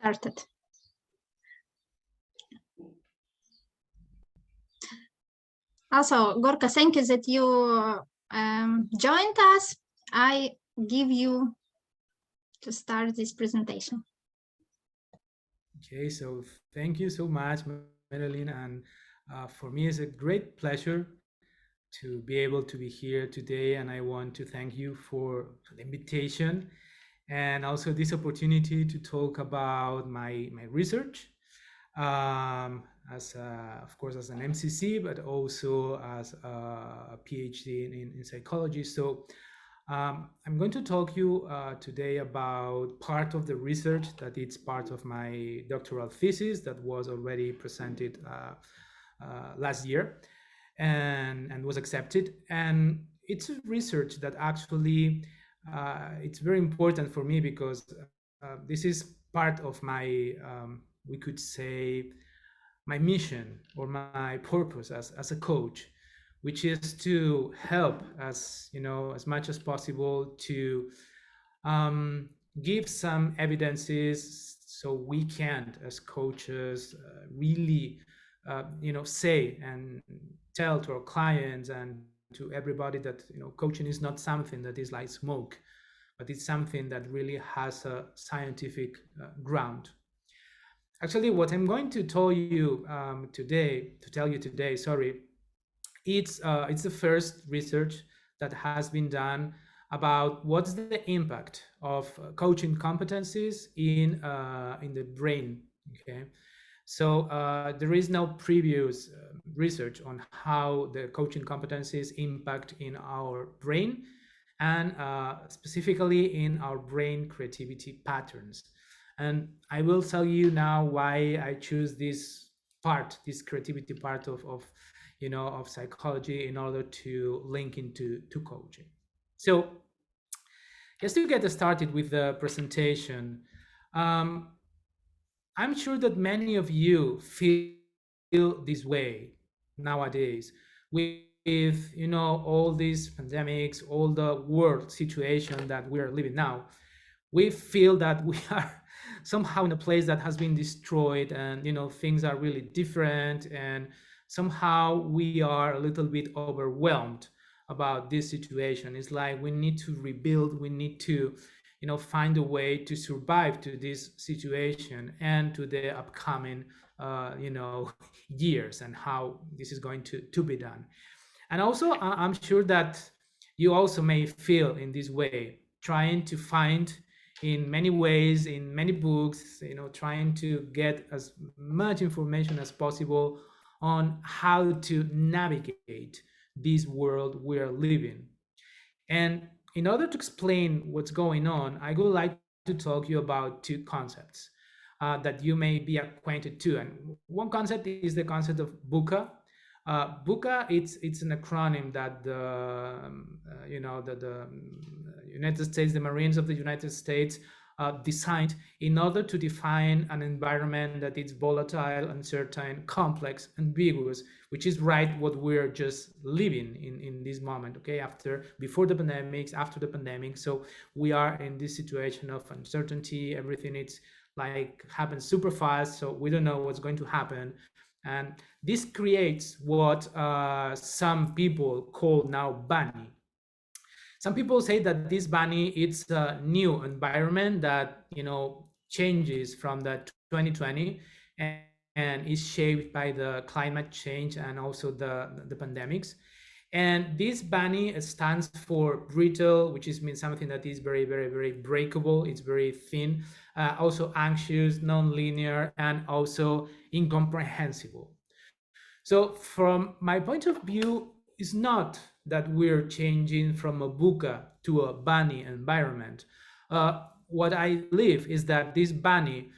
Started. Also, Gorka, thank you that you joined us. I give you to start this presentation. Okay, so thank you so much, Madeline. And for me, it's a great pleasure to be able to be here today. And I want to thank you for the invitation and also this opportunity to talk about my research, of course, as an MCC, but also as a PhD in psychology. So I'm going to talk you today about part of the research that it's part of my doctoral thesis that was already presented last year and was accepted. And it's a research that actually it's very important for me because this is part of my, we could say, my mission or my purpose as a coach, which is to help as much as possible to um, give some evidences so we can as coaches really say and tell to our clients and to everybody that coaching is not something that is like smoke, but it's something that really has a scientific ground. Actually, what I'm going to tell you today, sorry, it's the first research that has been done about what's the impact of coaching competencies in the brain. Okay, so there is no previous research on how the coaching competencies impact in our brain and specifically in our brain creativity patterns. And I will tell you now why I choose this creativity part of psychology in order to link into coaching. So just to get started with the presentation, um, I'm sure that many of you feel this way nowadays with all these pandemics, all the world situation that we are living now. We feel that we are somehow in a place that has been destroyed, and things are really different, and somehow we are a little bit overwhelmed about this situation. It's like we need to rebuild, we need to find a way to survive to this situation and to the upcoming years, and how this is going to be done. And also I'm sure that you also may feel in this way, trying to find in many ways, in many books, trying to get as much information as possible on how to navigate this world we are living. And in order to explain what's going on, I would like to talk to you about two concepts that you may be acquainted to. And one concept is the concept of BUCA. BUCA, it's an acronym that the United States, the Marines of the United States, designed in order to define an environment that is volatile, uncertain, complex, ambiguous, which is right what we're just living in this moment. Okay, before the pandemics, after the pandemic, so we are in this situation of uncertainty. Everything it's like happens super fast, so we don't know what's going to happen. And this creates what some people call now bunny. Some people say that this bunny it's a new environment that changes from the 2020 and is shaped by the climate change and also the pandemics. And this bunny stands for brittle, which means something that is very, very, very breakable. It's very thin, also anxious, non-linear, and also incomprehensible. So from my point of view, it's not that we're changing from a buka to a bunny environment. What I believe is that this bunny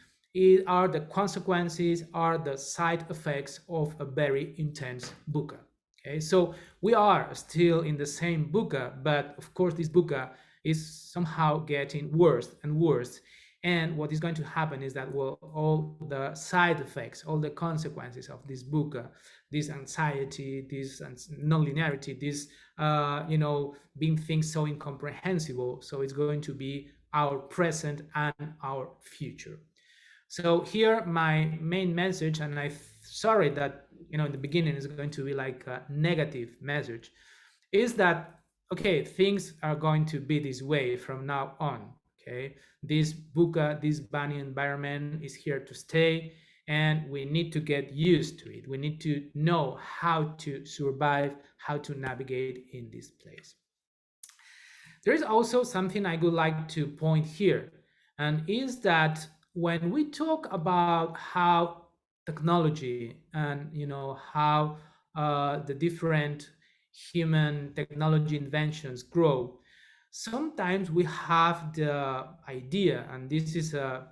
are the consequences, are the side effects of a very intense buka. Okay, so we are still in the same buka, but of course this buka is somehow getting worse and worse. And what is going to happen is that all the side effects, all the consequences of this buka, this anxiety, this non-linearity, this being things so incomprehensible, so it's going to be our present and our future. So here my main message, and I'm sorry that in the beginning is going to be like a negative message, is that okay, things are going to be this way from now on. Okay, this VUCA, this bunny environment is here to stay, and we need to get used to it. We need to know how to survive, how to navigate in this place. There is also something I would like to point here, and is that when we talk about how technology and how the different human technology inventions grow, sometimes we have the idea, and this is a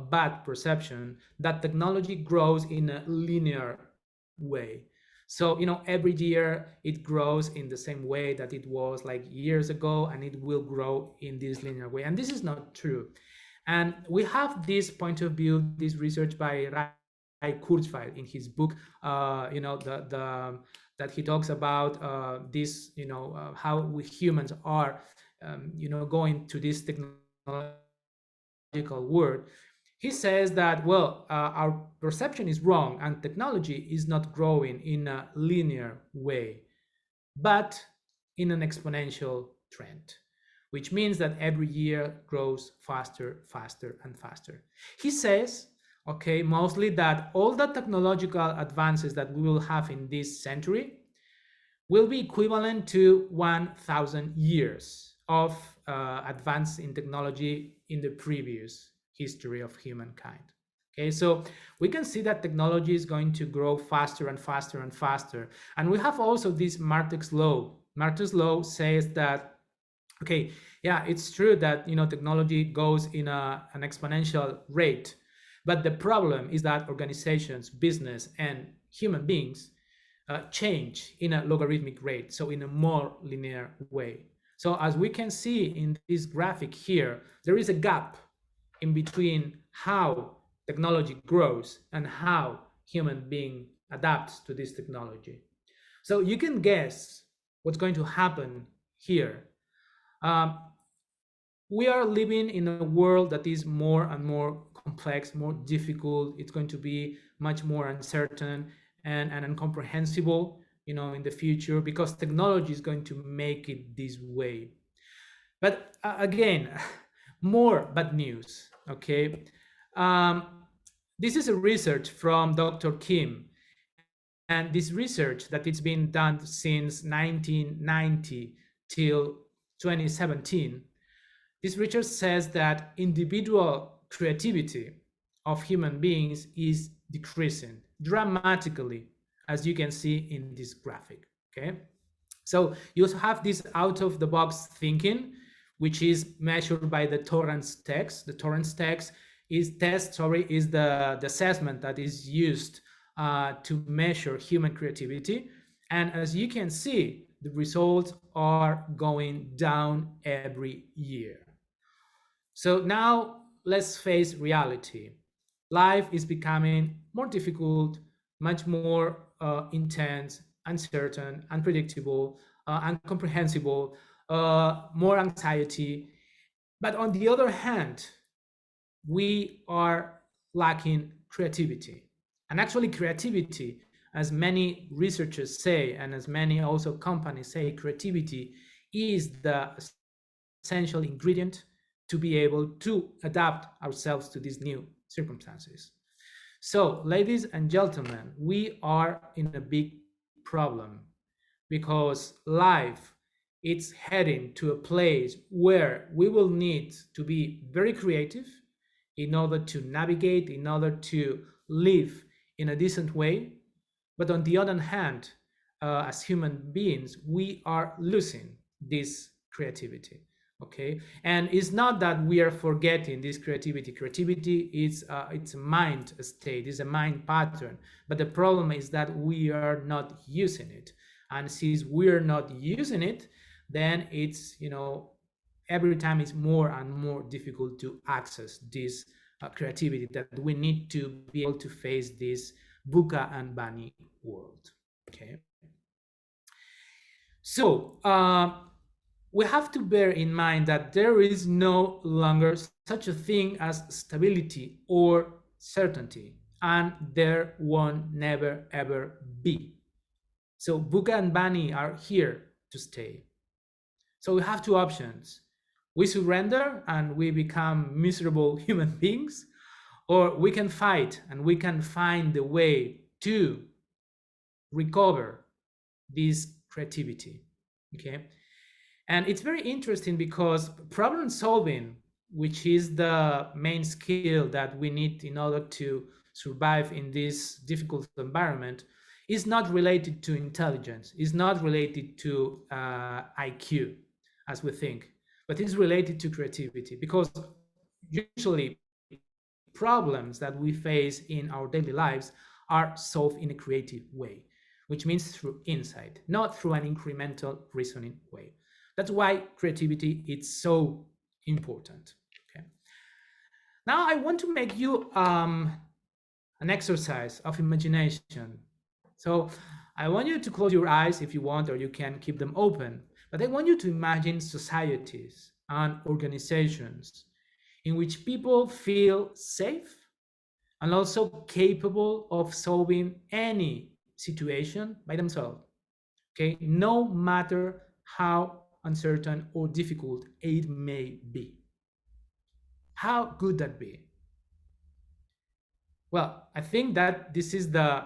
bad perception, that technology grows in a linear way. So every year it grows in the same way that it was like years ago, and it will grow in this linear way, and this is not true. And we have this point of view, this research by Ray Kurzweil in his book, that he talks about this, how we humans are, going to this technological world. He says that, well, our perception is wrong, and technology is not growing in a linear way, but in an exponential trend, which means that every year grows faster, faster, and faster. He says, okay, mostly that all the technological advances that we will have in this century will be equivalent to 1,000 years of advance in technology in the previous history of humankind. Okay, so we can see that technology is going to grow faster and faster and faster. And we have also this Martek's law. Martek's law says that, okay, yeah, it's true that technology goes in an exponential rate, but the problem is that organizations, business, and human beings change in a logarithmic rate, so in a more linear way. So as we can see in this graphic here, there is a gap in between how technology grows and how human being adapts to this technology. So you can guess what's going to happen here. Um, we are living in a world that is more and more complex, more difficult. It's going to be much more uncertain and incomprehensible, in the future, because technology is going to make it this way. But again, more bad news. Okay, um, this is a research from Dr. Kim, and this research that it's been done since 1990 till 2017. This research says that individual creativity of human beings is decreasing dramatically, as you can see in this graphic. Okay, so you also have this out of the box thinking, which is measured by the Torrance test. The Torrance test is the assessment that is used to measure human creativity. And as you can see, the results are going down every year. So now let's face reality. Life is becoming more difficult, much more intense, uncertain, unpredictable, incomprehensible, more anxiety. But on the other hand, we are lacking creativity. And actually, creativity, as many researchers say, and as many also companies say, creativity is the essential ingredient to be able to adapt ourselves to these new circumstances. So, ladies and gentlemen, we are in a big problem because life it's heading to a place where we will need to be very creative in order to navigate, in order to live in a decent way. But on the other hand, as human beings, we are losing this creativity. Okay, and it's not that we are forgetting this creativity is it's a mind state, it's a mind pattern, but the problem is that we are not using it. And since we're not using it, then it's every time it's more and more difficult to access this creativity, that we need to be able to face this buka and bunny world. Okay, so we have to bear in mind that there is no longer such a thing as stability or certainty, and there won't never ever be. So VUCA and BANI are here to stay. So we have two options. We surrender and we become miserable human beings, or we can fight and we can find the way to recover this creativity. Okay. And it's very interesting because problem solving, which is the main skill that we need in order to survive in this difficult environment, is not related to intelligence, is not related to IQ, as we think, but is related to creativity. Because usually problems that we face in our daily lives are solved in a creative way, which means through insight, not through an incremental reasoning way. That's why creativity is so important. Okay. Now I want to make you an exercise of imagination. So I want you to close your eyes if you want, or you can keep them open. But I want you to imagine societies and organizations in which people feel safe and also capable of solving any situation by themselves. Okay, no matter how uncertain or difficult it may be. How could that be? Well, I think that this is the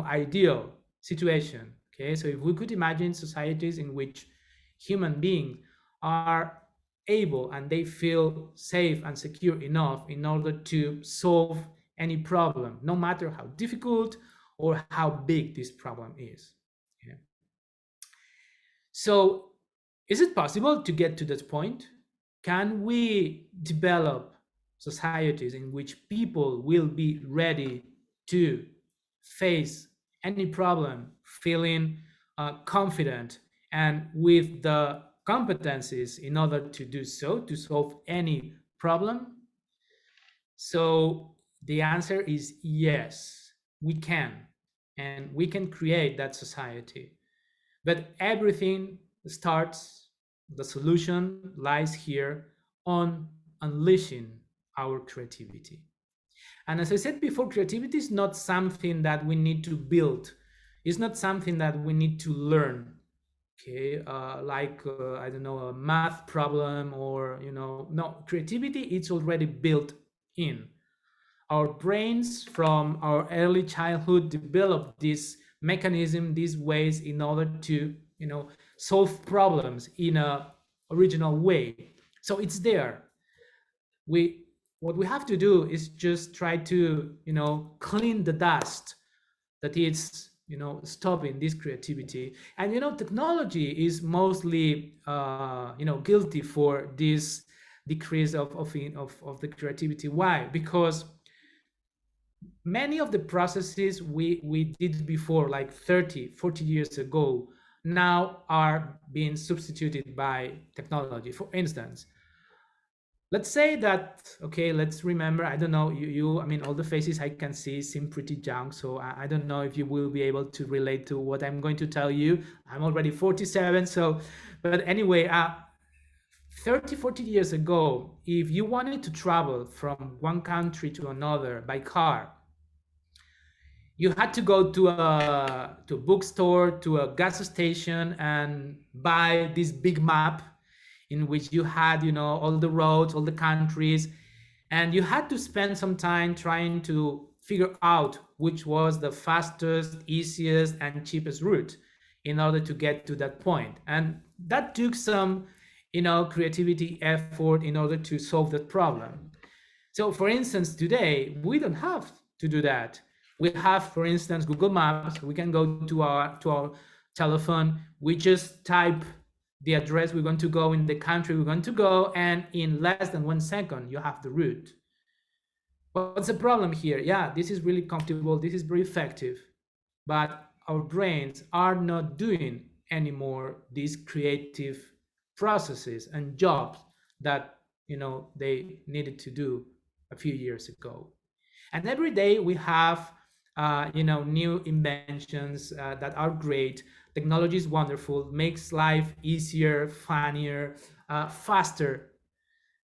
ideal situation. Okay, so if we could imagine societies in which human beings are able and they feel safe and secure enough in order to solve any problem, no matter how difficult or how big this problem is. Okay. So, is it possible to get to that point? Can we develop societies in which people will be ready to face any problem, feeling confident and with the competencies in order to do so, to solve any problem? So the answer is yes, we can, and we can create that society. But everything starts, the solution lies here on unleashing our creativity. And as I said before, creativity is not something that we need to build. It's not something that we need to learn. Okay, I don't know, a math problem, or no, creativity it's already built in. Our brains from our early childhood develop this mechanism, these ways in order to solve problems in a original way. So it's there. We What we have to do is just try to clean the dust that is stopping this creativity. And technology is mostly guilty for this decrease of the creativity. Why? Because many of the processes we did before, like 30-40 years ago, now are being substituted by technology. For instance, let's say that, okay, let's remember, I don't know, I mean, all the faces I can see seem pretty young, so I don't know if you will be able to relate to what I'm going to tell you. I'm already 47, so, but anyway, 30-40 years ago, if you wanted to travel from one country to another by car, you had to go to a bookstore, to a gas station, and buy this big map in which you had all the roads, all the countries, and you had to spend some time trying to figure out which was the fastest, easiest, and cheapest route in order to get to that point. And that took some creativity, effort in order to solve that problem. So for instance, today we don't have to do that. We have, for instance, Google Maps. We can go to our telephone. We just type the address we're going to go in the country we're going to go, and in less than 1 second you have the route. What's the problem here? Yeah, this is really comfortable, this is very effective, but our brains are not doing anymore these creative processes and jobs that they needed to do a few years ago. And every day we have new inventions that are great. Technology is wonderful, makes life easier, funnier, faster.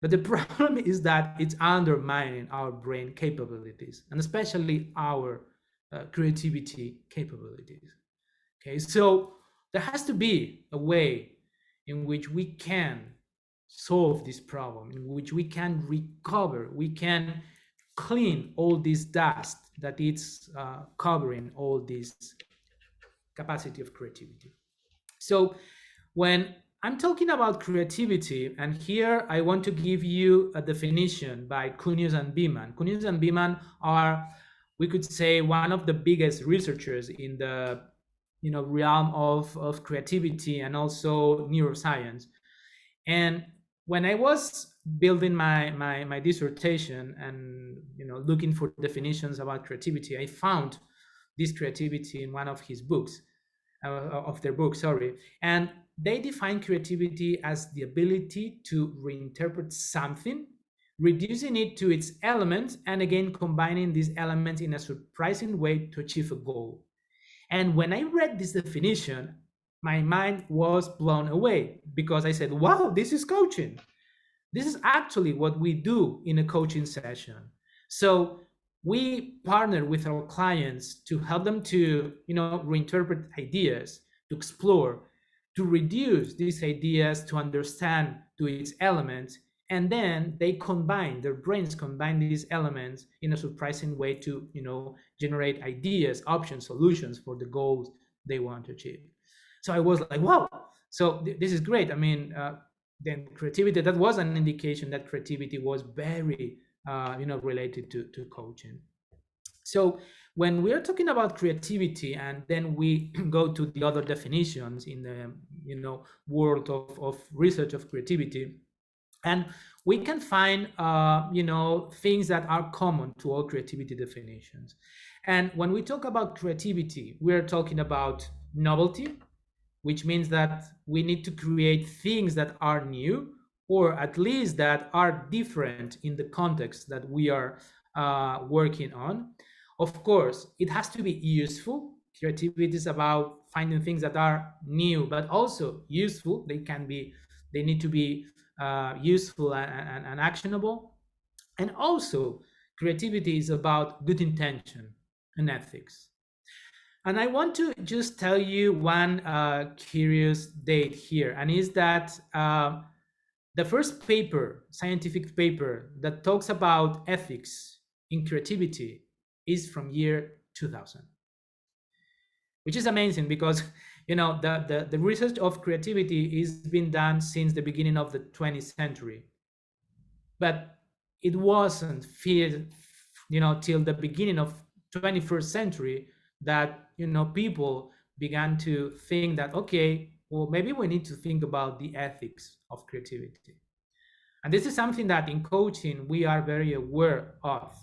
But the problem is that it's undermining our brain capabilities, and especially our creativity capabilities. Okay, so there has to be a way in which we can solve this problem, in which we can recover, we can clean all this dust that it's covering all this capacity of creativity. So when I'm talking about creativity, and here I want to give you a definition by Kunis and Beeman. Kunis and Beeman are, we could say, one of the biggest researchers in the realm of creativity and also neuroscience. And when I was building my dissertation and looking for definitions about creativity, I found this creativity in one of his books, of their book, sorry. And they define creativity as the ability to reinterpret something, reducing it to its elements, and again combining these elements in a surprising way to achieve a goal. And when I read this definition, my mind was blown away because I said, wow, this is coaching. This is actually what we do in a coaching session. So we partner with our clients to help them to, reinterpret ideas, to explore, to reduce these ideas, to understand to its elements, and then they combine, their brains combine these elements in a surprising way to, generate ideas, options, solutions for the goals they want to achieve. So I was like, wow, so this is great. I mean, then creativity, that was an indication that creativity was very related to coaching. So when we are talking about creativity, and then we go to the other definitions in the world of research of creativity, and we can find things that are common to all creativity definitions. And when we talk about creativity, we are talking about novelty, which means that we need to create things that are new, or at least that are different in the context that we are working on. Of course, it has to be useful. Creativity is about finding things that are new, but also useful. They need to be useful and actionable. And also, creativity is about good intention and ethics. And I want to just tell you one curious date here, and is that the first paper, scientific paper, that talks about ethics in creativity is from year 2000, which is amazing because the research of creativity is been done since the beginning of the 20th century, but it wasn't till the beginning of 21st century that people began to think that, okay, well, maybe we need to think about the ethics of creativity. And this is something that in coaching we are very aware of.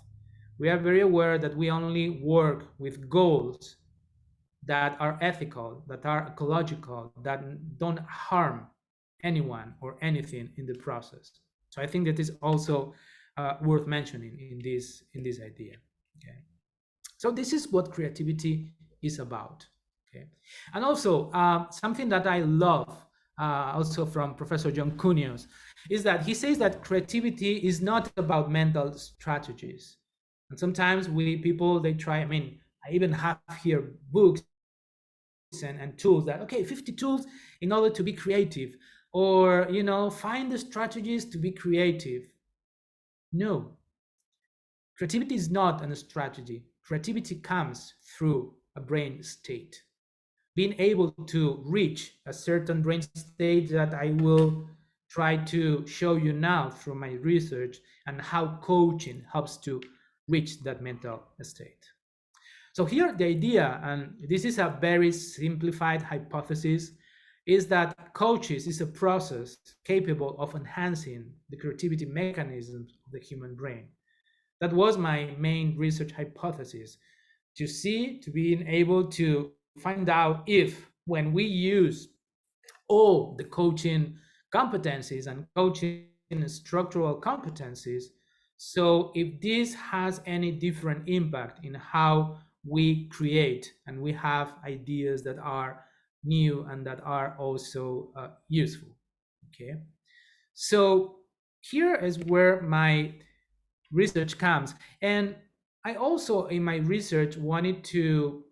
We are very aware that we only work with goals that are ethical, that are ecological, that don't harm anyone or anything in the process. So I think that is also worth mentioning in this idea. Okay, so this is what creativity is about. Okay, and also something that I love also from Professor John Cunios is that he says that creativity is not about mental strategies. And sometimes people they try. I mean, I even have here books and tools that, okay, 50 tools in order to be creative, or find the strategies to be creative. No, creativity is not a strategy. Creativity comes through a brain state, being able to reach a certain brain state that I will try to show you now through my research, and how coaching helps to reach that mental state. So here the idea, and this is a very simplified hypothesis, is that coaches is a process capable of enhancing the creativity mechanisms of the human brain. That was my main research hypothesis, to being able to find out if when we use all the coaching competencies and coaching structural competencies, so if this has any different impact in how we create and we have ideas that are new and that are also useful. Okay, so here is where my research comes. And I also in my research wanted to,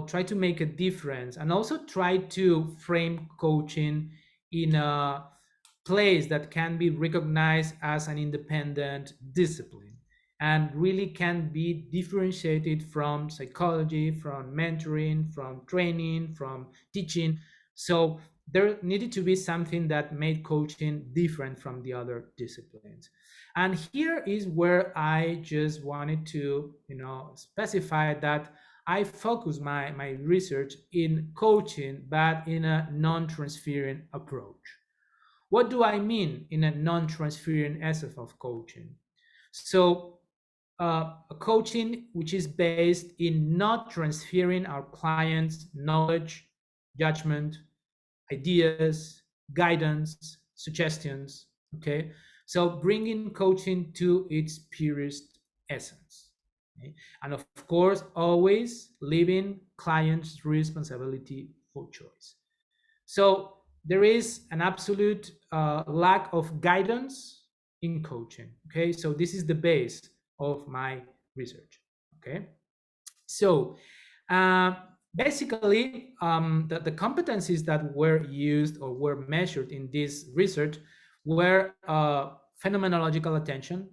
try to make a difference and also try to frame coaching in a place that can be recognized as an independent discipline and really can be differentiated from psychology, from mentoring, from training, from teaching. So there needed to be something that made coaching different from the other disciplines. And here is where I just wanted to, specify that I focus my research in coaching, but in a non-transferring approach. What do I mean in a non-transferring aspect of coaching? So, a coaching which is based in not transferring our clients' knowledge, judgment, ideas, guidance, suggestions. Okay, so bringing coaching to its purest essence. Okay? And of course, always leaving clients' responsibility for choice. So there is an absolute lack of guidance in coaching. Okay, so this is the base of my research. Okay, so uh, basically, the competencies that were used or were measured in this research were phenomenological attention,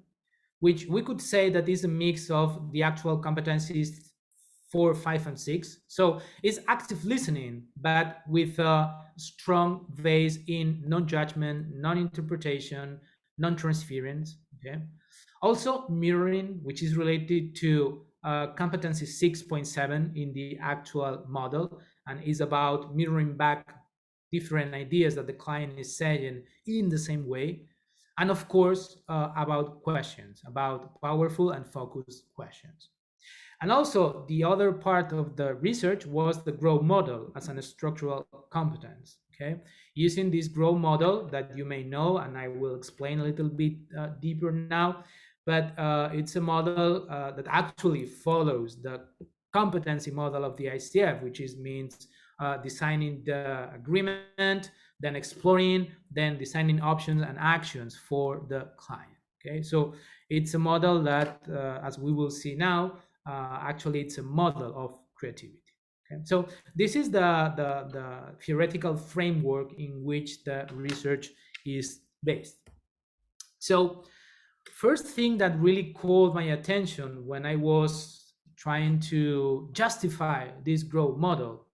which we could say that is a mix of the actual competencies 4, 5, and 6. So it's active listening, but with a strong base in non-judgment, non-interpretation, non-transference. Okay. Also mirroring, which is related to competency 6.7 in the actual model, and is about mirroring back different ideas that the client is saying in the same way. And of course, about questions, about powerful and focused questions. And also, the other part of the research was the growth model as an structural competence. Okay, using this growth model that you may know, and I will explain a little bit deeper now, but it's a model that actually follows the competency model of the ICF, which is means designing the agreement, then exploring, then designing options and actions for the client. Okay, so it's a model that, as we will see now, actually it's a model of creativity. Okay? So this is the theoretical framework in which the research is based. So first thing that really caught my attention when I was trying to justify this growth model,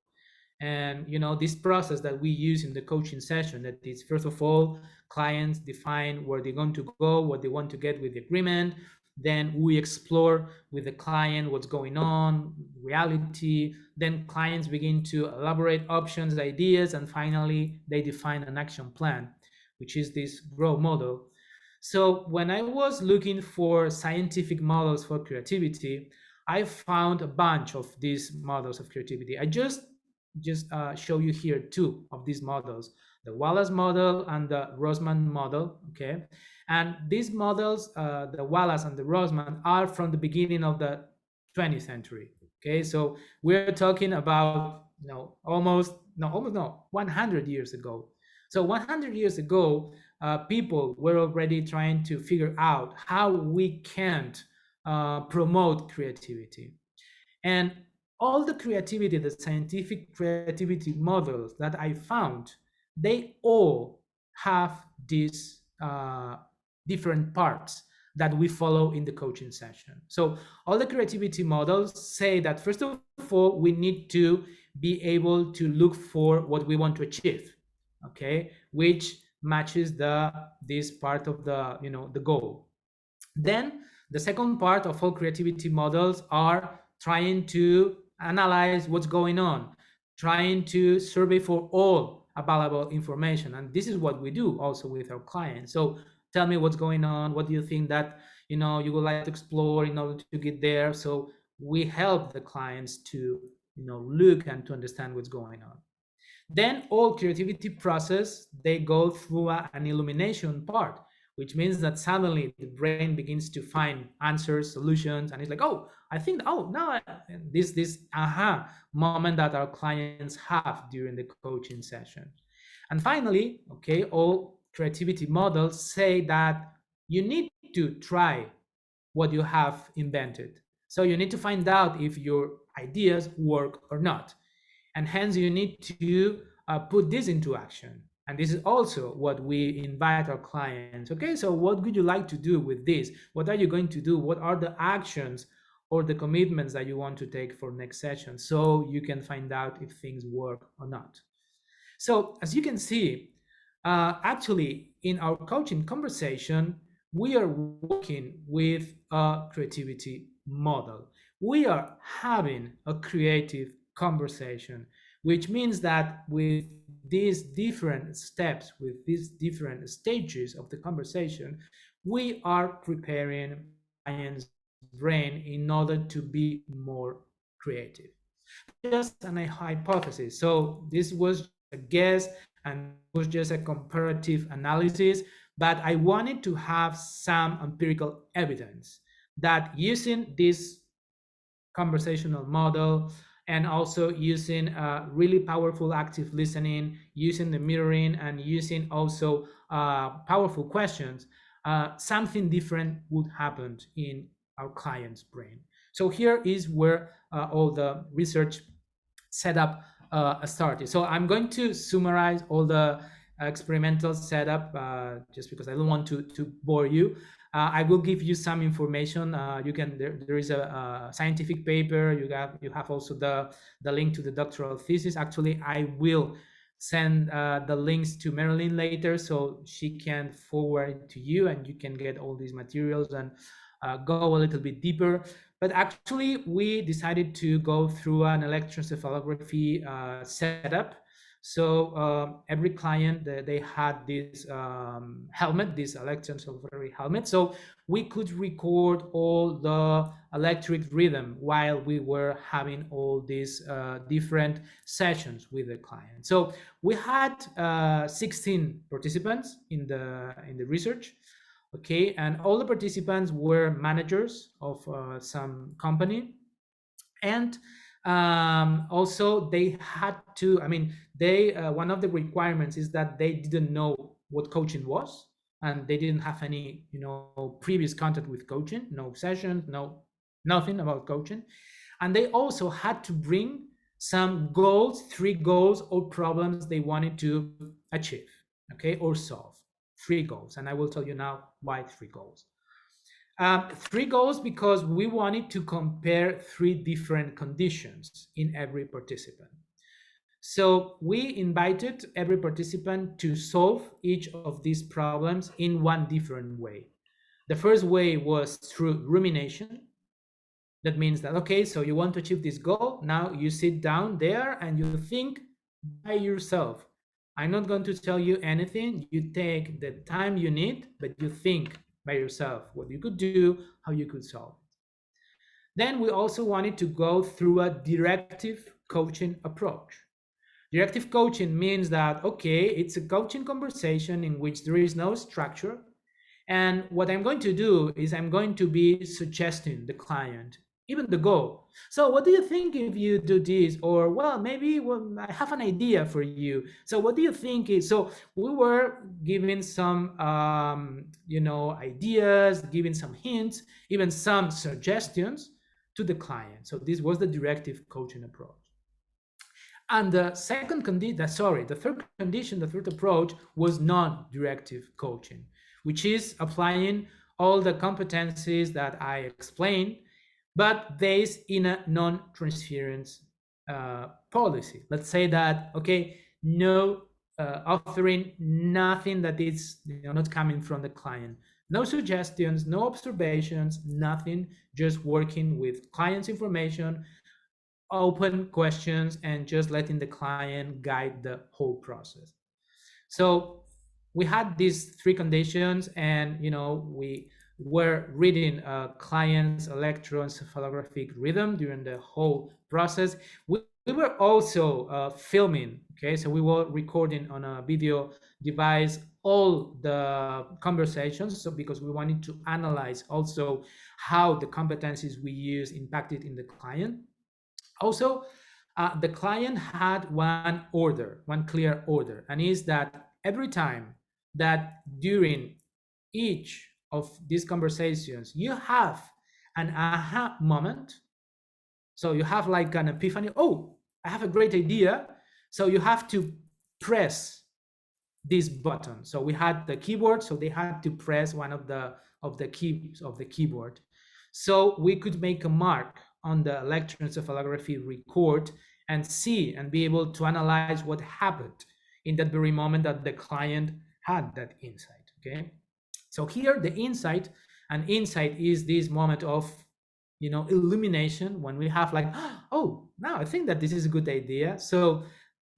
and this process that we use in the coaching session, that is, first of all, clients define where they're going to go, what they want to get with the agreement. Then we explore with the client what's going on, reality. Then clients begin to elaborate options, ideas, and finally they define an action plan, which is this growth model. So when I was looking for scientific models for creativity, I found a bunch of these models of creativity. I just show you here two of these models, the Wallace model and the Rosman model. Okay, and these models, the Wallace and the Rosman, are from the beginning of the 20th century. Okay, so we're talking about almost no 100 years ago. So 100 years ago, people were already trying to figure out how we can promote creativity. And all the creativity, the scientific creativity models that I found, they all have these different parts that we follow in the coaching session. So all the creativity models say that, first of all, we need to be able to look for what we want to achieve, okay, which matches this part of the goal. Then the second part of all creativity models are trying to analyze what's going on, trying to survey for all available information. And this is what we do also with our clients. So tell me what's going on. What do you think that you would like to explore in order to get there? So we help the clients to look and to understand what's going on. Then all creativity process, they go through an illumination part, which means that suddenly the brain begins to find answers, solutions, and it's like, oh, I think, oh, now this aha moment that our clients have during the coaching session. And finally, okay, all creativity models say that you need to try what you have invented. So you need to find out if your ideas work or not. And hence you need to put this into action. And this is also what we invite our clients. Okay, so what would you like to do with this? What are you going to do? What are the actions or the commitments that you want to take for next session, so you can find out if things work or not. So as you can see, actually in our coaching conversation, we are working with a creativity model. We are having a creative conversation, which means that with these different steps, with these different stages of the conversation, we are preparing our client's brain in order to be more creative. This is just an hypothesis. So this was just a guess, and this was just a comparative analysis, but I wanted to have some empirical evidence that using this conversational model and also using really powerful active listening, using the mirroring, and using also powerful questions, something different would happen in our client's brain. So here is where all the research setup started. So I'm going to summarize all the experimental setup just because I don't want to bore you. I will give you some information. You can there is a scientific paper. You have also the link to the doctoral thesis. Actually, I will send the links to Marilyn later, so she can forward it to you, and you can get all these materials and go a little bit deeper. But actually, we decided to go through an electroencephalography setup. So every client, they had this helmet, this electroencephalography helmet. So we could record all the electric rhythm while we were having all these different sessions with the client. So we had 16 participants in the research. Okay, and all the participants were managers of some company, and also they had to, I mean, they one of the requirements is that they didn't know what coaching was, and they didn't have any, previous contact with coaching, no sessions, nothing about coaching. And they also had to bring some goals, 3 goals or problems they wanted to achieve, okay, or solve. 3 goals, and I will tell you now why 3 goals. 3 goals because we wanted to compare 3 different conditions in every participant. So we invited every participant to solve each of these problems in one different way. The first way was through rumination. That means that, okay, so you want to achieve this goal. Now you sit down there and you think by yourself. I'm not going to tell you anything. You take the time you need, but you think by yourself what you could do, how you could solve it. Then we also wanted to go through a directive coaching approach. Directive coaching means that, okay, it's a coaching conversation in which there is no structure. And what I'm going to do is I'm going to be suggesting the client, even the goal. So what do you think if you do this? Or, well, maybe I have an idea for you. So what do you think is, so we were giving some, ideas, giving some hints, even some suggestions to the client. So this was the directive coaching approach. And the second condition, the third condition, the third approach was non-directive coaching, which is applying all the competencies that I explained, but based in a non-transference policy. Let's say that, okay, no offering nothing that is not coming from the client. No suggestions, no observations, nothing, just working with client's information, open questions, and just letting the client guide the whole process. So we had these 3 conditions, and we were reading client's electroencephalographic rhythm during the whole process. We were also filming, okay, so we were recording on a video device all the conversations, so because we wanted to analyze also how the competencies we use impacted in the client. Also, the client had one clear order, and is that every time that during each of these conversations, you have an aha moment. So you have like an epiphany. Oh, I have a great idea. So you have to press this button. So we had the keyboard, so they had to press one of the keys of the keyboard. So we could make a mark on the electroencephalography record and see and be able to analyze what happened in that very moment that the client had that insight. Okay. So here the insight, and insight is this moment of illumination, when we have like, oh, now I think that this is a good idea. So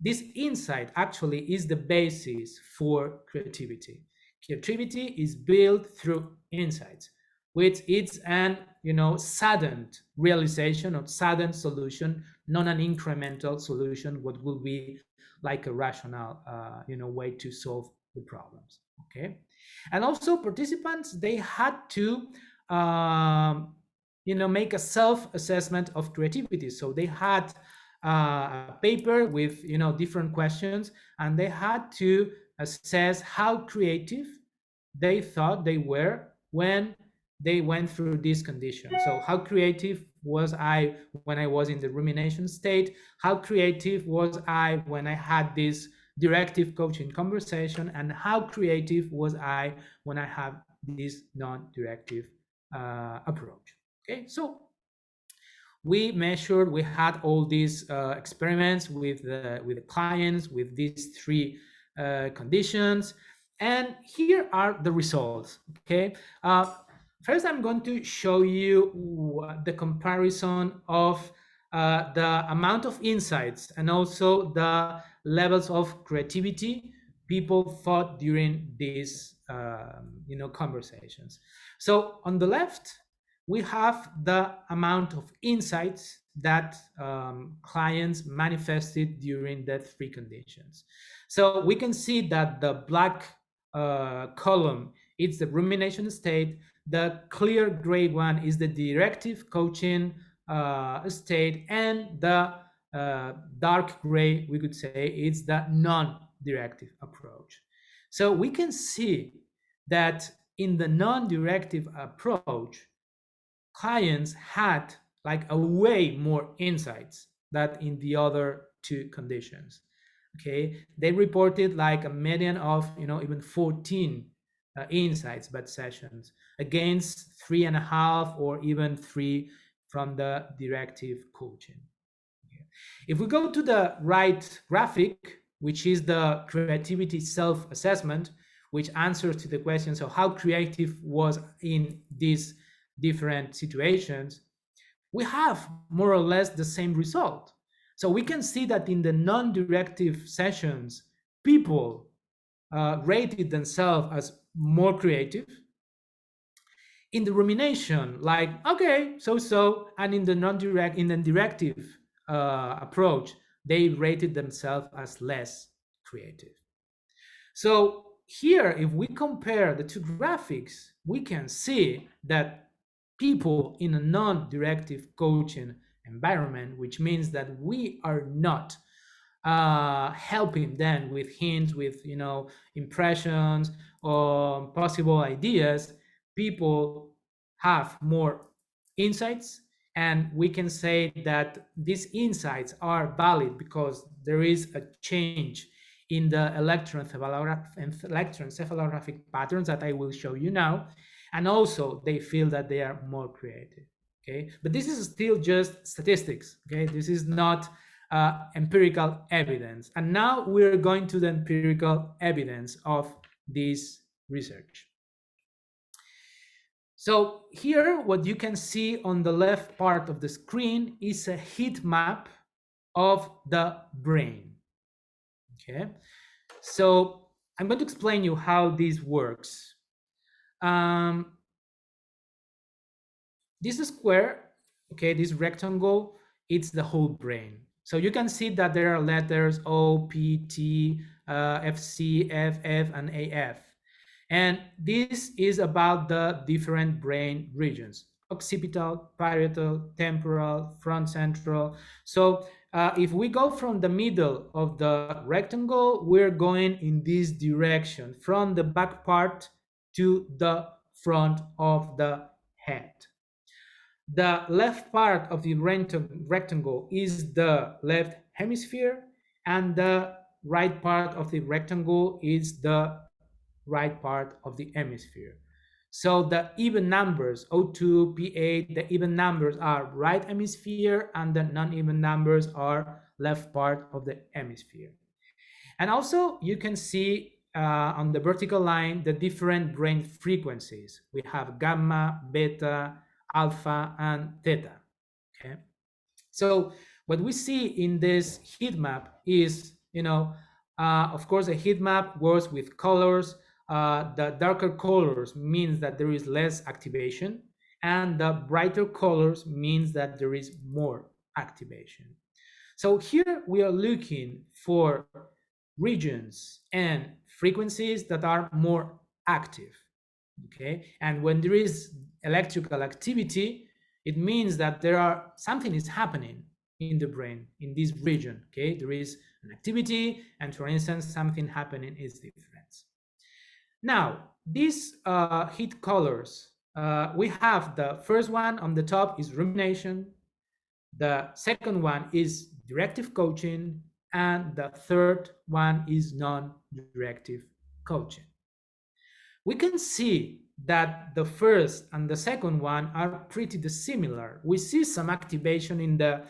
this insight actually is the basis for creativity. Creativity is built through insights, which it's an sudden realization of sudden solution, not an incremental solution, what will be like a rational way to solve the problems. Okay. And also participants, they had to make a self-assessment of creativity. So they had a paper with different questions, and they had to assess how creative they thought they were when they went through this condition. So how creative was I when I was in the rumination state? How creative was I when I had this directive coaching conversation? And how creative was I when I have this non-directive approach? Okay, so we had all these experiments with the clients with these three conditions, and here are the results. Okay, first I'm going to show you the comparison of the amount of insights and also the levels of creativity people thought during these conversations. So on the left we have the amount of insights that clients manifested during the three conditions. So we can see that the black column is the rumination state, the clear gray one is the directive coaching state, and the dark gray, we could say, is the non-directive approach. So we can see that in the non-directive approach, clients had like a way more insights than in the other two conditions. Okay, they reported like a median of even 14 insights but sessions against 3.5 or even 3 from the directive coaching. Okay. If we go to the right graphic, which is the creativity self-assessment, which answers to the question, so how creative was in these different situations, we have more or less the same result. So we can see that in the non-directive sessions, people rated themselves as more creative. In the rumination, like, okay, so, and in the directive approach, they rated themselves as less creative. So here, if we compare the two graphics, we can see that people in a non-directive coaching environment, which means that we are not helping them with hints, with impressions or possible ideas, people have more insights, and we can say that these insights are valid because there is a change in the electroencephalographic patterns that I will show you now, and also they feel that they are more creative. Okay, but this is still just statistics. Okay, this is not empirical evidence. And now we're going to the empirical evidence of this research. So here, what you can see on the left part of the screen is a heat map of the brain. Okay, so I'm going to explain you how this works. This square, okay, this rectangle, it's the whole brain. So you can see that there are letters O, P, T, F, C, F, F, and AF. And this is about the different brain regions: occipital, parietal, temporal, front central. So if we go from the middle of the rectangle, we're going in this direction, from the back part to the front of the head. The left part of the rectangle is the left hemisphere, and the right part of the rectangle is the right part of the hemisphere. So the even numbers, O2, P8, the even numbers are right hemisphere, and the non-even numbers are left part of the hemisphere. And also you can see on the vertical line the different brain frequencies. We have gamma, beta, alpha, and theta. Okay. So what we see in this heat map is, of course, a heat map works with colors. The darker colors means that there is less activation, and the brighter colors means that there is more activation. So here we are looking for regions and frequencies that are more active. Okay, and when there is electrical activity, it means that something is happening in the brain in this region. Okay, there is an activity, and for instance, something happening is different. Now, these heat colors, we have the first one on the top is rumination, the second one is directive coaching, and the third one is non-directive coaching. We can see that the first and the second one are pretty similar. We see some activation in the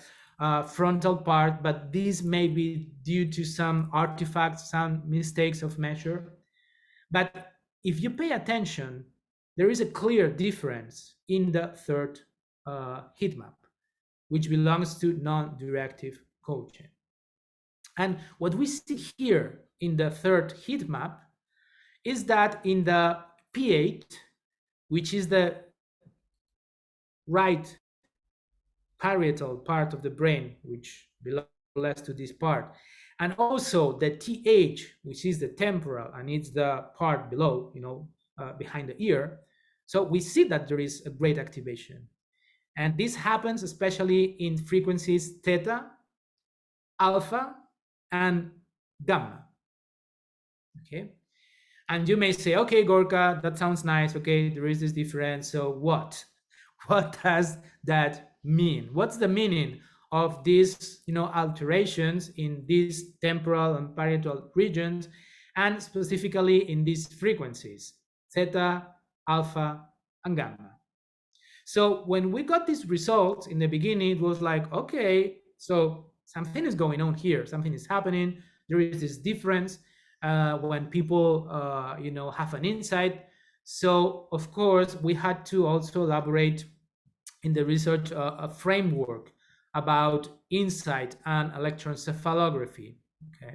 frontal part, but this may be due to some artifacts, some mistakes of measure. But if you pay attention, there is a clear difference in the third heat map, which belongs to non-directive coaching. And what we see here in the third heat map is that in the P8, which is the right parietal part of the brain, which belongs to this part, and also the TH, which is the temporal, and it's the part below, behind the ear. So we see that there is a great activation. And this happens especially in frequencies theta, alpha, and gamma. Okay. And you may say, okay, Gorka, that sounds nice. Okay, there is this difference. So what? What does that mean? What's the meaning of these, alterations in these temporal and parietal regions, and specifically in these frequencies, theta, alpha, and gamma? So when we got these results in the beginning, it was like, okay, so something is going on here. Something is happening. There is this difference when people, have an insight. So of course, we had to also elaborate in the research a framework about insight and electroencephalography. Okay,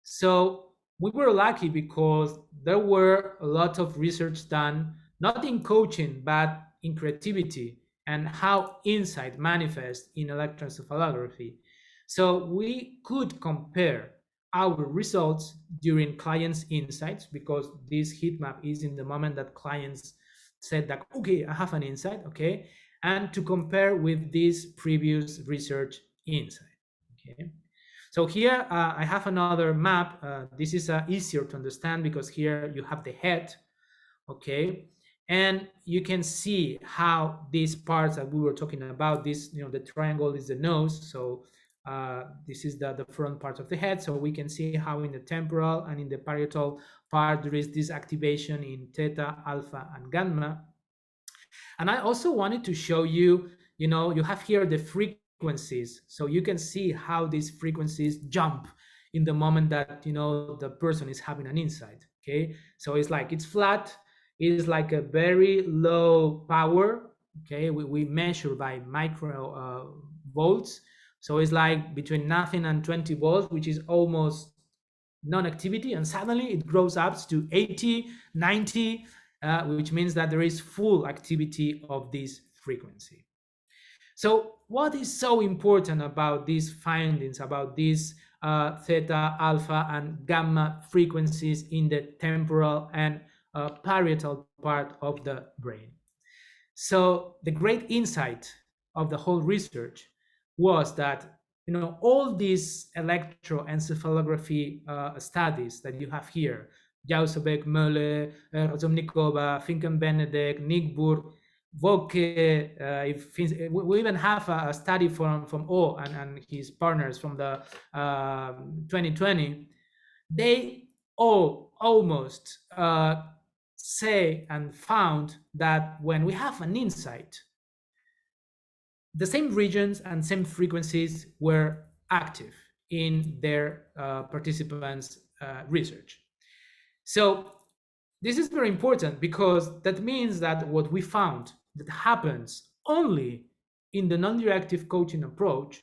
so we were lucky because there were a lot of research done, not in coaching, but in creativity and how insight manifests in electroencephalography. So we could compare our results during clients' insights, because this heat map is in the moment that clients said that, okay, I have an insight, okay, and to compare with this previous research insight. Okay. So here I have another map. This is easier to understand because here you have the head, okay, and you can see how these parts that we were talking about, this, the triangle is the nose, so this is the front part of the head. So we can see how in the temporal and in the parietal part there is this activation in theta, alpha, and gamma. And I also wanted to show you, you have here the frequencies, so you can see how these frequencies jump in the moment that the person is having an insight. Okay, so it's flat, it's like a very low power. Okay, we measure by micro volts, so it's like between nothing and 20 volts, which is almost non-activity, and suddenly it grows up to 80, 90, which means that there is full activity of this frequency. So what is so important about these findings, about these theta, alpha, and gamma frequencies in the temporal and parietal part of the brain? So the great insight of the whole research was that all these electroencephalography studies that you have here, Jausebek, Mölle, Rozumnikova, Finken-Benedek, Nigbur, Voke. We even have a study from O and his partners from the 2020. They all almost say and found that when we have an insight, the same regions and same frequencies were active in their participants' research. So this is very important because that means that what we found that happens only in the non-directive coaching approach,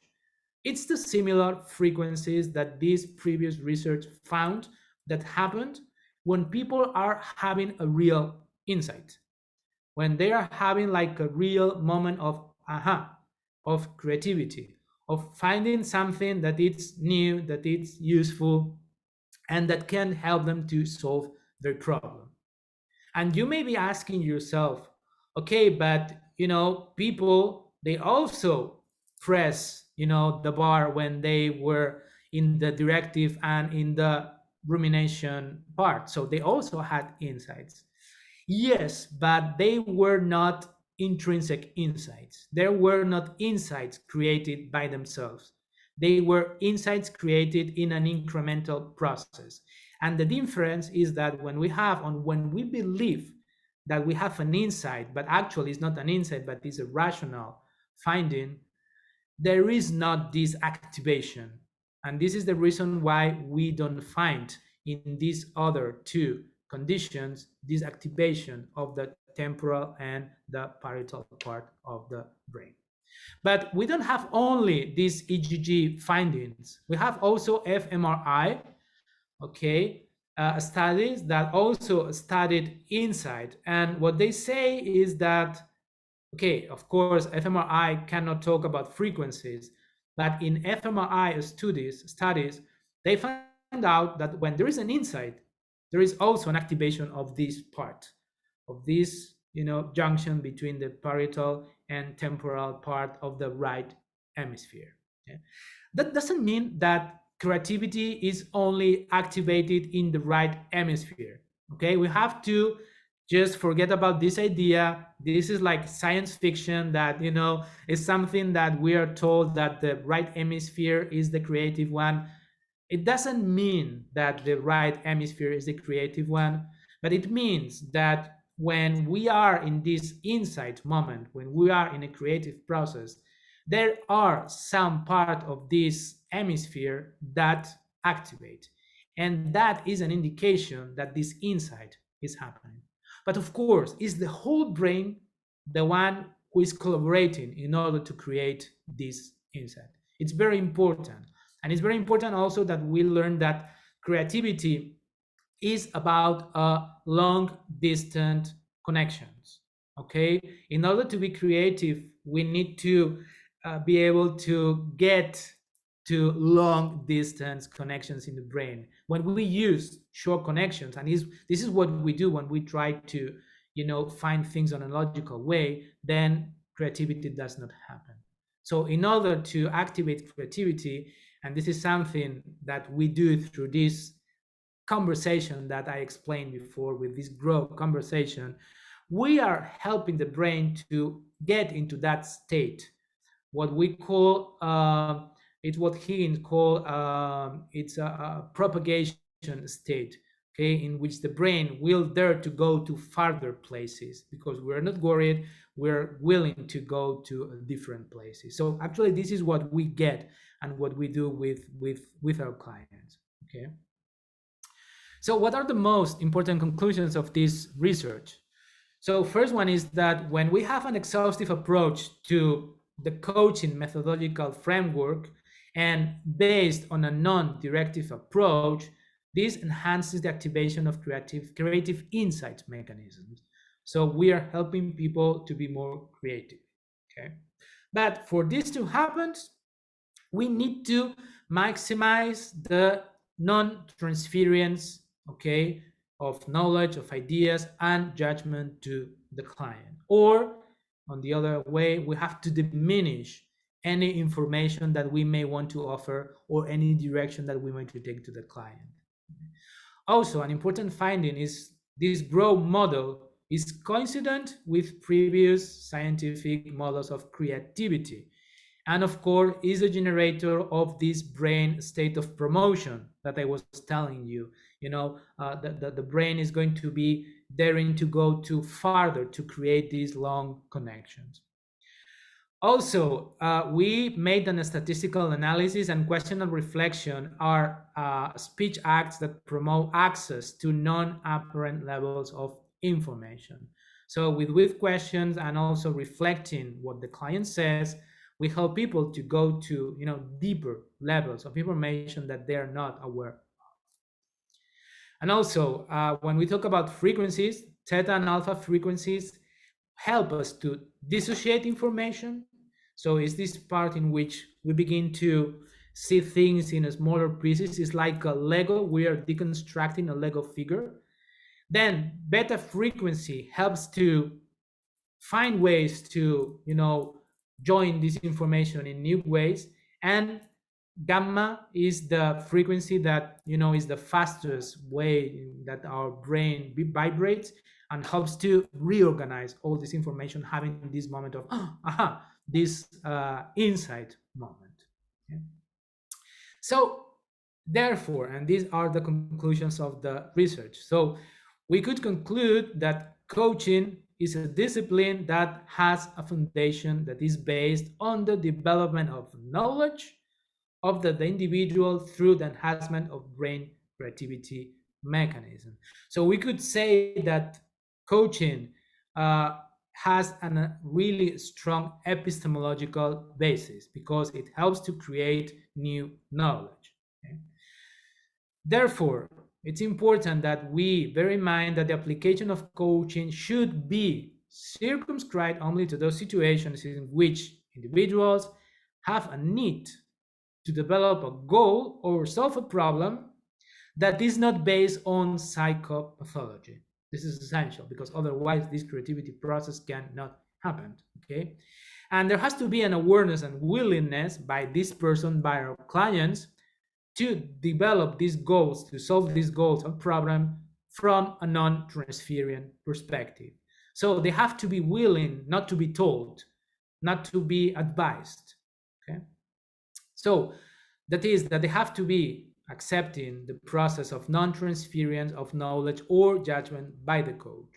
it's the similar frequencies that this previous research found that happened when people are having a real insight, when they are having like a real moment of aha, of creativity, of finding something that it's new, that it's useful, and that can help them to solve their problem. And you may be asking yourself, okay, but people, they also press the bar when they were in the directive and in the rumination part, so they also had insights. Yes, but they were not intrinsic insights. There were not insights created by themselves. They were insights created in an incremental process. And the difference is that when we believe that we have an insight, but actually it's not an insight, but it's a rational finding, there is not this activation. And this is the reason why we don't find in these other two conditions this activation of the temporal and the parietal part of the brain. But we don't have only these EGG findings. We have also fMRI, okay, studies that also studied insight. And what they say is that, okay, of course, fMRI cannot talk about frequencies, but in fMRI studies, they find out that when there is an insight, there is also an activation of this part, of this, junction between the parietal and temporal part of the right hemisphere. Okay? That doesn't mean that creativity is only activated in the right hemisphere. Okay, we have to just forget about this idea. This is like science fiction that is something that we are told that the right hemisphere is the creative one. It doesn't mean that the right hemisphere is the creative one, but it means that when we are in this insight moment, when we are in a creative process, there are some part of this hemisphere that activate, and that is an indication that this insight is happening. But of course, is the whole brain the one who is collaborating in order to create this insight? It's very important. And it's very important also that we learn that creativity is about long distance connections. Okay, in order to be creative, we need to be able to get to long distance connections in the brain. When we use short connections, and this is what we do when we try to find things on a logical way, then creativity does not happen. So in order to activate creativity, and this is something that we do through this conversation that I explained before, with this grow conversation, we are helping the brain to get into that state, what we call it's what Higgins called it's a propagation state, okay, in which the brain will dare to go to farther places because we're not worried, we're willing to go to different places. So actually this is what we get and what we do with our clients. Okay, so what are the most important conclusions of this research? So first one is that when we have an exhaustive approach to the coaching methodological framework and based on a non-directive approach, this enhances the activation of creative insight mechanisms. So we are helping people to be more creative. Okay, but for this to happen, we need to maximize the non-transference, okay, of knowledge, of ideas, and judgment to the client. Or on the other way, we have to diminish any information that we may want to offer or any direction that we want to take to the client. Also, an important finding is this growth model is coincident with previous scientific models of creativity, and of course is a generator of this brain state of promotion that I was telling you. The brain is going to be daring to go too farther to create these long connections. Also, we made a statistical analysis, and question and reflection are speech acts that promote access to non-apparent levels of information. So with questions and also reflecting what the client says, we help people to go to deeper levels of information that they're not aware. And also, when we talk about frequencies, theta and alpha frequencies help us to dissociate information. So it's this part in which we begin to see things in smaller pieces. It's like a Lego. We are deconstructing a Lego figure. Then beta frequency helps to find ways to join this information in new ways. And gamma is the frequency that is the fastest way that our brain vibrates and helps to reorganize all this information, having this moment of aha, this insight moment. Okay? So therefore, and these are the conclusions of the research, so we could conclude that coaching is a discipline that has a foundation that is based on the development of knowledge of the individual through the enhancement of brain creativity mechanism. So we could say that coaching has a really strong epistemological basis because it helps to create new knowledge. Okay? Therefore, it's important that we bear in mind that the application of coaching should be circumscribed only to those situations in which individuals have a need to develop a goal or solve a problem that is not based on psychopathology. This is essential because otherwise this creativity process cannot happen. Okay, and there has to be an awareness and willingness by this person, by our clients, to develop these goals, to solve these goals or problem from a non-transferent perspective. So they have to be willing not to be told, not to be advised. Okay, so that is that they have to be accepting the process of non-transference of knowledge or judgment by the coach,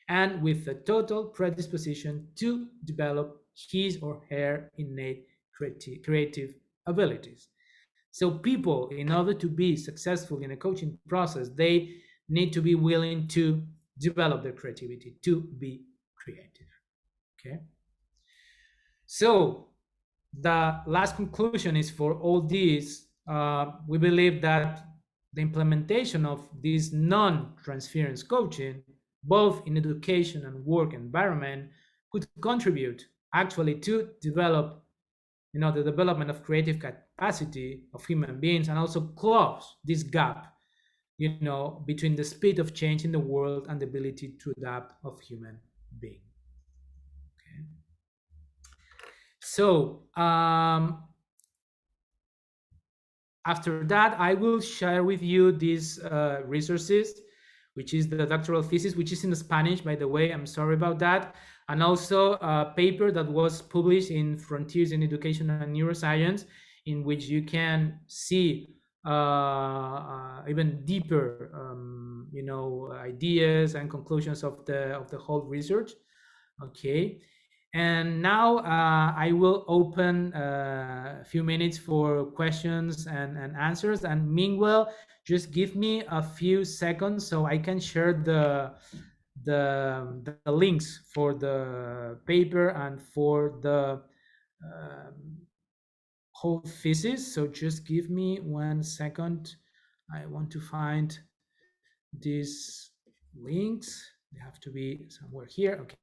and with a total predisposition to develop his or her innate creative abilities. So people, in order to be successful in a coaching process, they need to be willing to develop their creativity, to be creative. Okay. So the last conclusion is, for all these, we believe that the implementation of this non-transference coaching, both in education and work environment, could contribute actually to develop the development of creative capacity of human beings, and also close this gap between the speed of change in the world and the ability to adapt of human being. Okay. So after that, I will share with you these resources, which is the doctoral thesis, which is in Spanish, by the way. I'm sorry about that. And also a paper that was published in Frontiers in Education and Neuroscience, in which you can see even deeper, ideas and conclusions of the whole research. Okay. And now I will open a few minutes for questions and answers. And meanwhile, just give me a few seconds so I can share the links for the paper and for the whole thesis. So just give me 1 second. I want to find these links. They have to be somewhere here. Okay,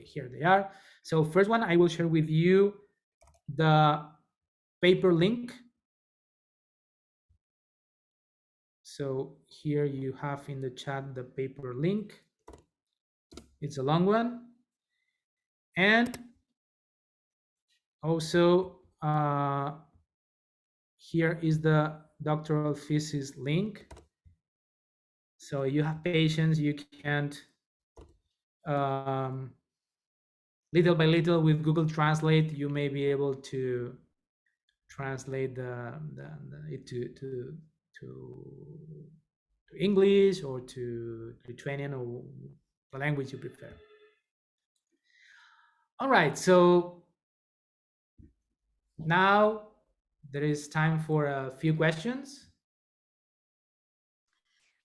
here they are. So first one, I will share with you the paper link. So here you have in the chat the paper link. It's a long one. And also here is the doctoral thesis link. So you have patience, you can't um, little by little with Google Translate, you may be able to translate it to English or to Lithuanian or the language you prefer. All right, so now there is time for a few questions.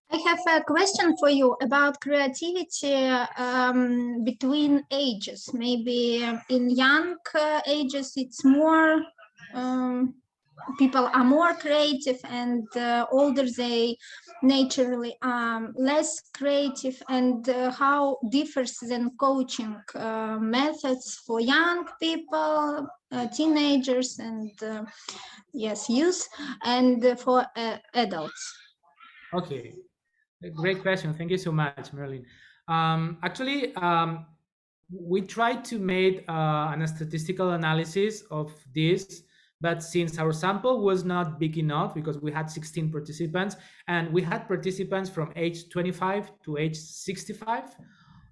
I have a question for you about creativity between ages. Maybe in young ages, it's more people are more creative, and older they naturally less creative. And how differs then coaching methods for young people, teenagers, and yes, youth, and for adults. Okay, a great question. Thank you so much, Merlin. Actually, we tried to make an statistical analysis of this, but since our sample was not big enough, because we had 16 participants and we had participants from age 25 to age 65.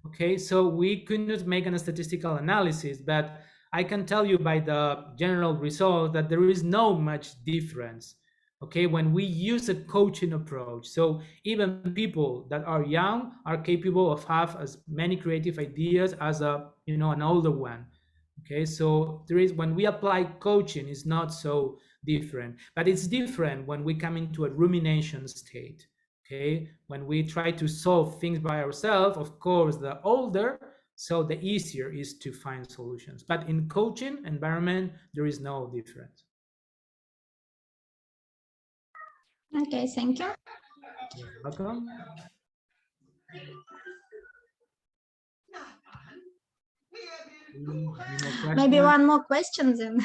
Okay, so we couldn't make a statistical analysis, but I can tell you by the general result that there is no much difference. Okay, when we use a coaching approach, so even people that are young are capable of have as many creative ideas as an older one. Okay, so there is, when we apply coaching, is not so different, but it's different when we come into a rumination state. Okay, when we try to solve things by ourselves, of course the older, so the easier is to find solutions, but in coaching environment there is no difference. Okay, thank you. You're welcome. Any more Maybe questions? one more question then.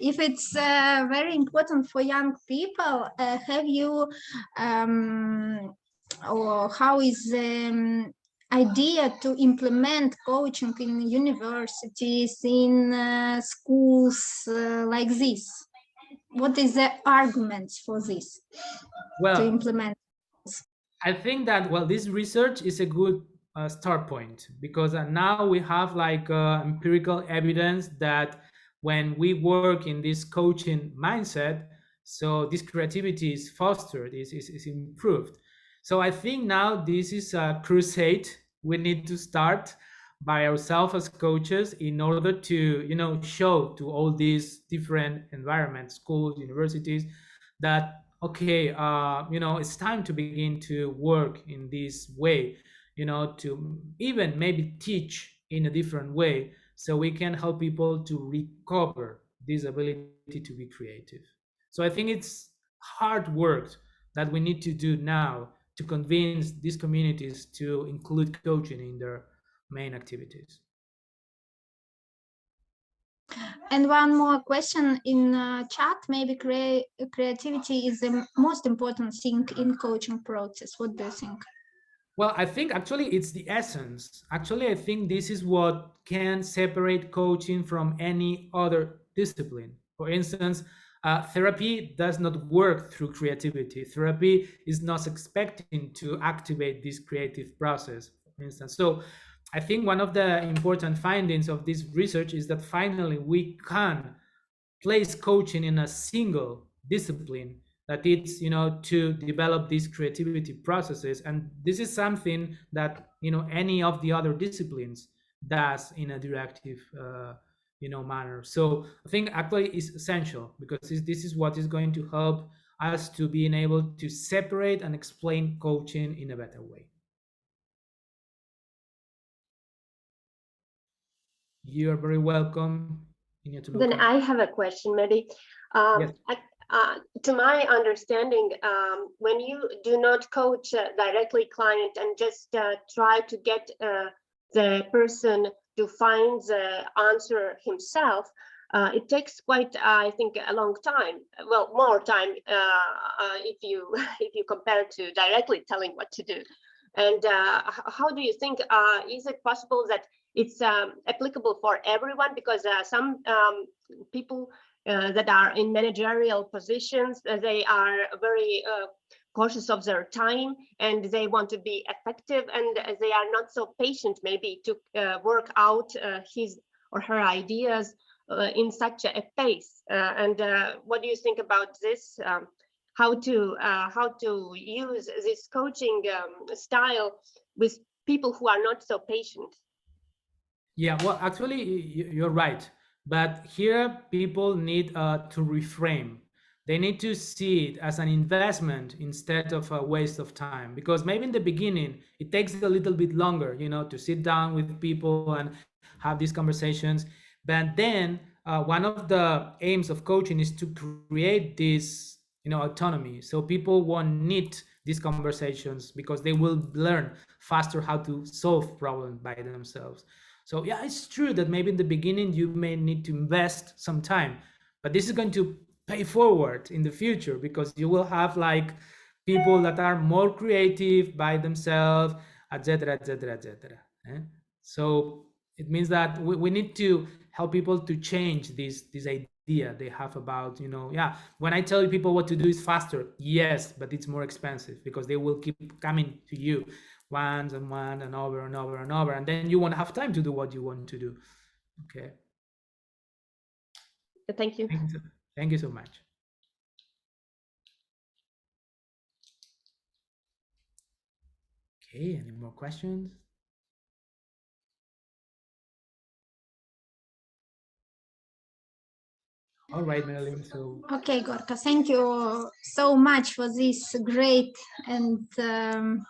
If it's very important for young people, have you or how is the idea to implement coaching in universities, in schools like this? What is the arguments for this to Well, implement? I think that, well, this research is a good start point, because now we have like empirical evidence that when we work in this coaching mindset, so this creativity is fostered, is improved. So I think now this is a crusade we need to start by ourselves as coaches in order to, show to all these different environments, schools, universities, that okay, it's time to begin to work in this way, to even maybe teach in a different way, so we can help people to recover this ability to be creative. So I think it's hard work that we need to do now to convince these communities to include coaching in their main activities. And one more question in chat. Maybe creativity is the most important thing in coaching process. What do you think? Well, I think actually it's the essence. Actually, I think this is what can separate coaching from any other discipline. For instance, therapy does not work through creativity. Therapy is not expecting to activate this creative process, for instance. So I think one of the important findings of this research is that finally we can place coaching in a single discipline, that it's, to develop these creativity processes, and this is something that any of the other disciplines does in a directive manner. So I think actually is essential, because this is what is going to help us to being able to separate and explain coaching in a better way. You are very welcome, Then Iñigo. I have a question, maybe. Yes. To my understanding, when you do not coach directly client and just try to get the person to find the answer himself, it takes quite, I think, a long time. Well, more time if you if you compare to directly telling what to do. And how do you think, is it possible that it's applicable for everyone? Because some people that are in managerial positions, they are very cautious of their time, and they want to be effective, and they are not so patient maybe to work out his or her ideas in such a pace. And what do you think about this? How to use this coaching style with people who are not so patient? Yeah, well, actually, you're right. But here, people need to reframe. They need to see it as an investment instead of a waste of time. Because maybe in the beginning, it takes a little bit longer, to sit down with people and have these conversations. But then, one of the aims of coaching is to create this, autonomy. So people won't need these conversations because they will learn faster how to solve problems by themselves. So yeah, it's true that maybe in the beginning you may need to invest some time, but this is going to pay forward in the future because you will have like people that are more creative by themselves, etc., etc., etc. So it means that we need to help people to change this idea they have about, yeah, when I tell people what to do is faster, yes, but it's more expensive because they will keep coming to you once and once and over and over and over, and then you won't have time to do what you want to do. Okay. Thank you. Thank you so much. Okay, any more questions? All right, Marilyn. So Okay, Gorka, thank you so much for this great and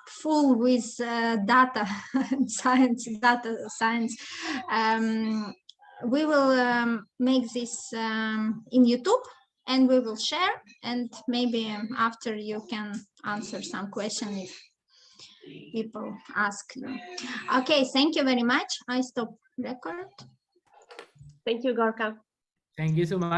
full with data science. We will make this in YouTube, and we will share, and maybe after you can answer some question if people ask you. Okay, thank you very much. I stop record. Thank you, Gorka. thank you so much.